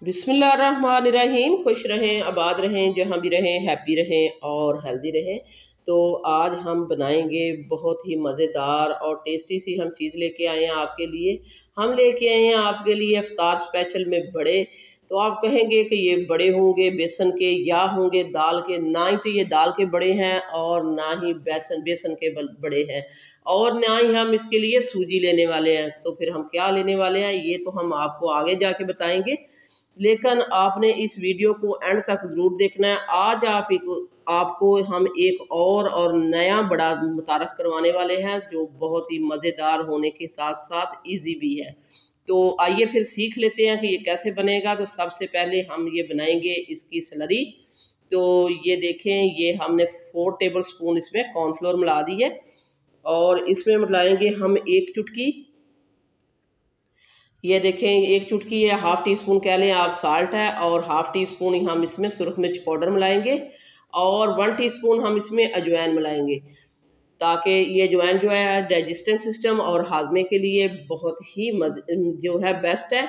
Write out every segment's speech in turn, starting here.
बिस्मिल्लाहिर्रहमानिर्रहीम। खुश रहें, आबाद रहें, जहाँ भी रहें, हैप्पी रहें और हेल्दी रहें। तो आज हम बनाएंगे बहुत ही मज़ेदार और टेस्टी सी हम चीज़ लेके आए हैं आपके लिए। हम लेके आए हैं आपके लिए इफ्तार स्पेशल में बड़े। तो आप कहेंगे कि ये बड़े होंगे बेसन के या होंगे दाल के। ना ही तो ये दाल के बड़े हैं और ना ही बेसन बेसन के बड़े हैं, और ना ही हम इसके लिए सूजी लेने वाले हैं। तो फिर हम क्या लेने वाले हैं ये तो हम आपको आगे जाके बताएंगे, लेकिन आपने इस वीडियो को एंड तक ज़रूर देखना है। आज आपको हम एक और नया बड़ा मुतारफ़ करवाने वाले हैं जो बहुत ही मज़ेदार होने के साथ साथ इजी भी है। तो आइए फिर सीख लेते हैं कि ये कैसे बनेगा। तो सबसे पहले हम ये बनाएंगे इसकी स्लरी। तो ये देखें, ये हमने 4 टेबल स्पून इसमें कॉर्नफ्लोर मिला दी है, और इसमें मिलाएंगे हम 1 चुटकी, ये देखें 1 चुटकी है, हाफ़ टी स्पून कह लें आप, साल्ट है, और हाफ़ टी स्पून ही हम इसमें सुरख मिर्च पाउडर मिलाएंगे, और 1 टीस्पून हम इसमें अजवाइन मिलाएंगे, ताकि ये अजवाइन जो है डाइजेस्टिव सिस्टम और हाजमे के लिए बहुत ही जो है बेस्ट है।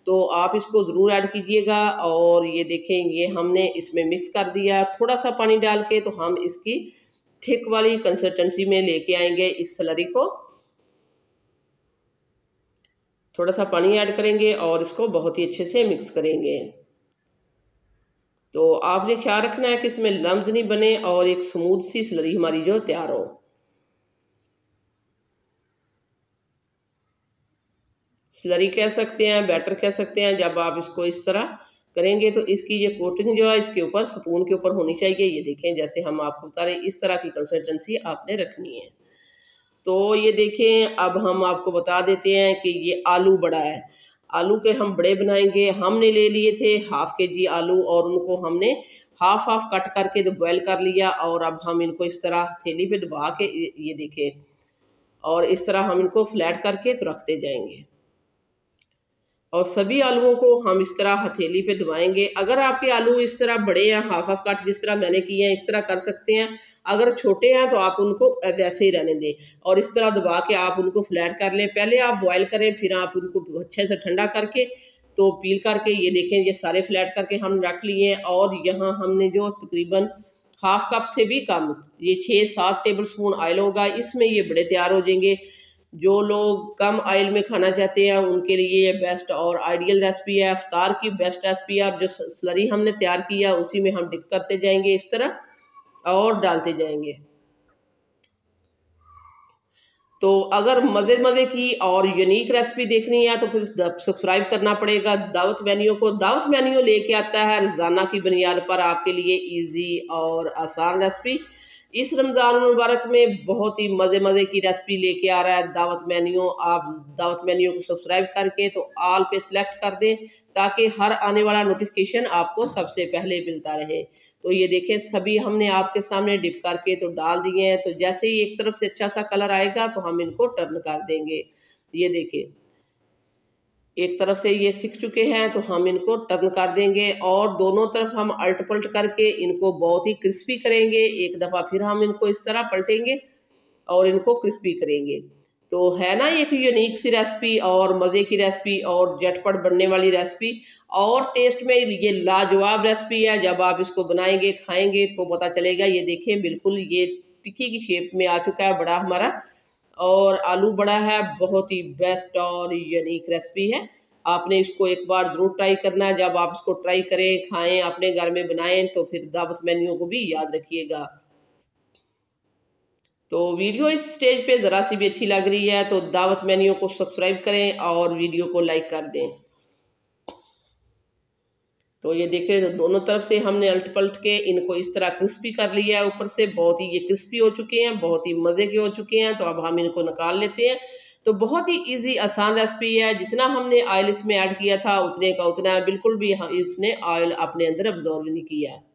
तो आप इसको ज़रूर ऐड कीजिएगा। और ये देखें, ये हमने इसमें मिक्स कर दिया थोड़ा सा पानी डाल के। तो हम इसकी थिक वाली कंसिस्टेंसी में लेके आएंगे इस स्लरी को। थोड़ा सा पानी ऐड करेंगे और इसको बहुत ही अच्छे से मिक्स करेंगे। तो आपने ख्याल रखना है कि इसमें लम्स नहीं बने और एक स्मूथ सी स्लरी हमारी जो तैयार हो। स्लरी कह सकते हैं, बैटर कह सकते हैं। जब आप इसको इस तरह करेंगे तो इसकी ये कोटिंग जो है इसके ऊपर स्पून के ऊपर होनी चाहिए। ये देखें, जैसे हम आपको बता रहे हैं इस तरह की कंसिस्टेंसी आपने रखनी है। तो ये देखें, अब हम आपको बता देते हैं कि ये आलू बड़ा है। आलू के हम बड़े बनाएंगे। हमने ले लिए थे ½ kg आलू, और उनको हमने हाफ हाफ कट करके तो बॉयल कर लिया। और अब हम इनको इस तरह थैली पे दबा के ये देखें, और इस तरह हम इनको फ्लैट करके तो रखते जाएंगे। और सभी आलूओं को हम इस तरह हथेली पे दबाएंगे। अगर आपके आलू इस तरह बड़े हैं, हाफ हाफ कट जिस तरह मैंने किए हैं, इस तरह कर सकते हैं। अगर छोटे हैं तो आप उनको वैसे ही रहने दें, और इस तरह दबा के आप उनको फ्लैट कर लें। पहले आप बॉयल करें, फिर आप उनको अच्छे से ठंडा करके तो पील करके ये देखें, ये सारे फ्लैट करके हम रख लिए हैं। और यहाँ हमने जो तकरीबन हाफ कप से भी कम, ये 6-7 टेबल स्पून ऑयल होगा, इसमें ये बड़े तैयार हो जाएंगे। जो लोग कम ऑयल में खाना चाहते हैं उनके लिए ये बेस्ट और आइडियल रेसिपी है, इफ्तार की बेस्ट रेसिपी है। और जो स्लरी हमने तैयार किया उसी में हम डिप करते जाएंगे इस तरह, और डालते जाएंगे। तो अगर मज़े की और यूनिक रेसिपी देखनी है तो फिर सब्सक्राइब करना पड़ेगा दावत मेन्यू को। दावत मेन्यू लेके आता है रोज़ाना की बुनियाद पर आपके लिए इजी और आसान रेसिपी। इस रमज़ान मुबारक में बहुत ही मज़े की रेसिपी लेके आ रहा है दावत मेन्यू। आप दावत मेन्यू को सब्सक्राइब करके तो ऑल पे सिलेक्ट कर दें, ताकि हर आने वाला नोटिफिकेशन आपको सबसे पहले मिलता रहे। तो ये देखें, सभी हमने आपके सामने डिप करके तो डाल दिए हैं। तो जैसे ही एक तरफ से अच्छा सा कलर आएगा तो हम इनको टर्न कर देंगे। ये देखें, एक तरफ से ये सिक चुके हैं तो हम इनको टर्न कर देंगे, और दोनों तरफ हम अल्ट पलट करके इनको बहुत ही क्रिस्पी करेंगे। एक दफ़ा फिर हम इनको इस तरह पलटेंगे और इनको क्रिस्पी करेंगे। तो है ना एक यूनिक सी रेसिपी और मज़े की रेसिपी और झटपट बनने वाली रेसिपी, और टेस्ट में ये लाजवाब रेसिपी है। जब आप इसको बनाएंगे खाएंगे तो पता चलेगा। ये देखें, बिल्कुल ये टिक्की की शेप में आ चुका है बड़ा हमारा, और आलू बड़ा है। बहुत ही बेस्ट और यूनिक रेसिपी है। आपने इसको एक बार ज़रूर ट्राई करना है। जब आप इसको ट्राई करें, खाएं, अपने घर में बनाएं, तो फिर दावत मेन्यू को भी याद रखिएगा। तो वीडियो इस स्टेज पे ज़रा सी भी अच्छी लग रही है तो दावत मेन्यू को सब्सक्राइब करें और वीडियो को लाइक कर दें। तो ये देखें, तो दोनों तरफ से हमने अल्ट पलट के इनको इस तरह क्रिस्पी कर लिया है। ऊपर से बहुत ही ये क्रिस्पी हो चुके हैं, बहुत ही मज़े के हो चुके हैं। तो अब हम इनको निकाल लेते हैं। तो बहुत ही इजी आसान रेसिपी है। जितना हमने ऑयल इसमें ऐड किया था उतने का उतना है, बिल्कुल भी इसने ऑयल अपने अंदर अब्जॉर्व नहीं किया है।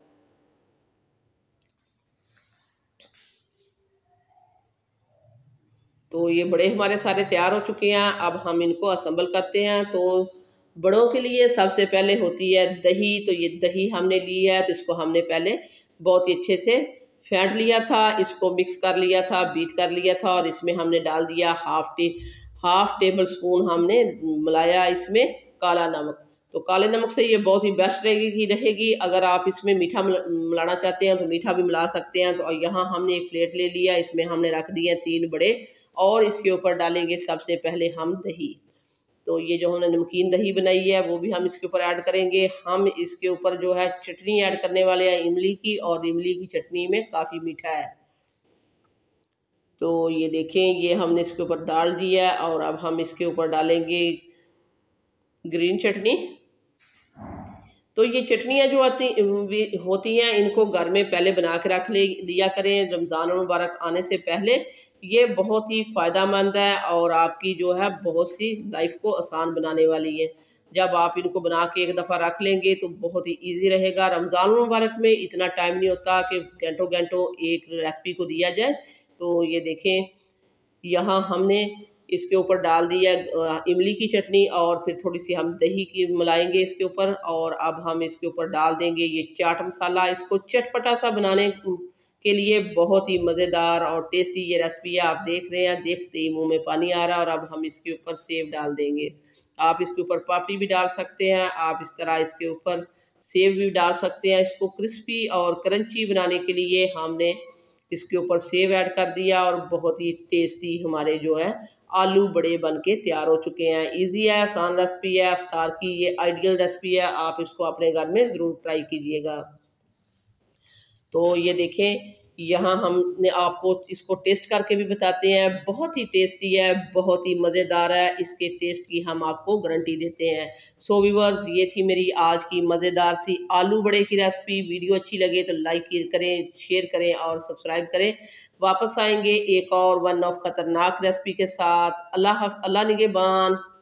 तो ये बड़े हमारे सारे तैयार हो चुके हैं। अब हम इनको असेंबल करते हैं। तो बड़ों के लिए सबसे पहले होती है दही। तो ये दही हमने ली है, तो इसको हमने पहले बहुत ही अच्छे से फेंट लिया था, इसको मिक्स कर लिया था, बीट कर लिया था, और इसमें हमने डाल दिया हाफ टेबल स्पून हमने मिलाया इसमें काला नमक। तो काले नमक से ये बहुत ही बेस्ट रहेगी। अगर आप इसमें मीठा मिलाना चाहते हैं तो मीठा भी मिला सकते हैं। तो यहाँ हमने एक प्लेट ले लिया, इसमें हमने रख दिए 3 बड़े, और इसके ऊपर डालेंगे सबसे पहले हम दही। तो ये जो हमने नमकीन दही बनाई है वो भी हम इसके ऊपर ऐड करेंगे। हम इसके ऊपर जो है चटनी ऐड करने वाले हैं इमली की, और इमली की चटनी में काफ़ी मीठा है। तो ये देखें, ये हमने इसके ऊपर डाल दिया है, और अब हम इसके ऊपर डालेंगे ग्रीन चटनी। तो ये चटनियाँ जो होती हैं इनको घर में पहले बना के रख लिया करें रमज़ान मुबारक आने से पहले। ये बहुत ही फ़ायदेमंद है और आपकी जो है बहुत सी लाइफ को आसान बनाने वाली है। जब आप इनको बना के एक दफ़ा रख लेंगे तो बहुत ही ईजी रहेगा। रमज़ान मुबारक में इतना टाइम नहीं होता कि घंटों घंटों एक रेसिपी को दिया जाए। तो ये देखें, यहाँ हमने इसके ऊपर डाल दिया इमली की चटनी, और फिर थोड़ी सी हम दही की मिलाएंगे इसके ऊपर, और अब हम इसके ऊपर डाल देंगे ये चाट मसाला। इसको चटपटा सा बनाने के लिए बहुत ही मज़ेदार और टेस्टी ये रेसिपी है। आप देख रहे हैं, देखते ही मुंह में पानी आ रहा है। और अब हम इसके ऊपर सेव डाल देंगे। आप इसके ऊपर पापड़ी भी डाल सकते हैं, आप इस तरह इसके ऊपर सेव भी डाल सकते हैं। इसको क्रिस्पी और क्रंची बनाने के लिए हमने इसके ऊपर सेव ऐड कर दिया, और बहुत ही टेस्टी हमारे जो है आलू बड़े बन के तैयार हो चुके हैं। इजी है, आसान रेसिपी है, इफ्तार की ये आइडियल रेसिपी है। आप इसको अपने घर में ज़रूर ट्राई कीजिएगा। तो ये देखें, यहाँ हमने आपको इसको टेस्ट करके भी बताते हैं। बहुत ही टेस्टी है, बहुत ही मज़ेदार है। इसके टेस्ट की हम आपको गारंटी देते हैं। सो व्यूअर्स, ये थी मेरी आज की मज़ेदार सी आलू बड़े की रेसिपी। वीडियो अच्छी लगे तो लाइक करें, शेयर करें और सब्सक्राइब करें। वापस आएंगे एक और वन ऑफ खतरनाक रेसिपी के साथ। अल्लाह निगहबान।